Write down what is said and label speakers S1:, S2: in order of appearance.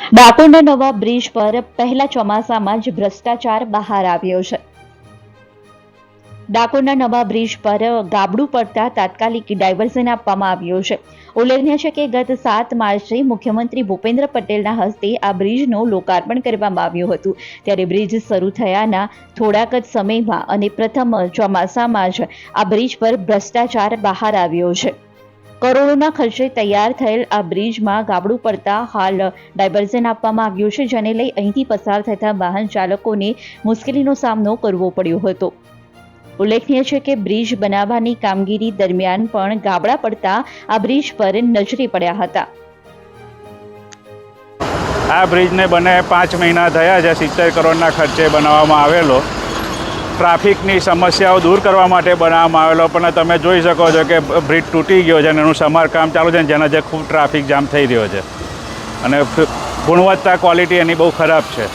S1: ડાકોરના નવા બ્રિજ પર પહેલા ચોમાસામાં જ ભ્રષ્ટાચાર બહાર આવ્યો છે। ડાકોરના નવા બ્રિજ પર ગાબડું પડતા તાત્કાલિક ડાયવર્ઝન આપવામાં આવ્યું છે। ઉલ્લેખનીય છે કે ગત 7 માર્ચે મુખ્યમંત્રી ભૂપેન્દ્ર પટેલના હસ્તે આ બ્રિજનું લોકાર્પણ કરવામાં આવ્યું હતું। ત્યારે બ્રિજ શરૂ થયાના થોડાક જ સમયમાં અને પ્રથમ ચોમાસામાં જ આ બ્રિજ પર ભ્રષ્ટાચાર બહાર આવ્યો છે। કરોડોના ખર્ચે તૈયાર થયેલ આ બ્રિજમાં ગાબડું પડતા હાલ ડાયવર્ઝન આપવામાં આવ્યું છે, જેને લઈ અહીંથી પસાર થતા વાહન ચાલકોને મુશ્કેલીનો સામનો કરવો પડ્યો હતો। ઉલ્લેખનીય છે કે બ્રિજ બનાવવાની કામગીરી દરમિયાન પણ ગાબડા પડતા આ બ્રિજ પર નજરે પડ્યા હતા।
S2: આ બ્રિજને બને 5 મહિના થયા છે। 70 કરોડના ખર્ચે બનાવવામાં આવેલો ટ્રાફિકની સમસ્યાઓ દૂર કરવા માટે બનાવવામાં આવેલો, પણ તમે જોઈ શકો છો કે બ્રિજ તૂટી ગયો છે અને એનું સમારકામ ચાલુ છે, જેના ખૂબ ટ્રાફિક જામ થઈ રહ્યો છે અને ગુણવત્તા ક્વોલિટી એની બહુ ખરાબ છે।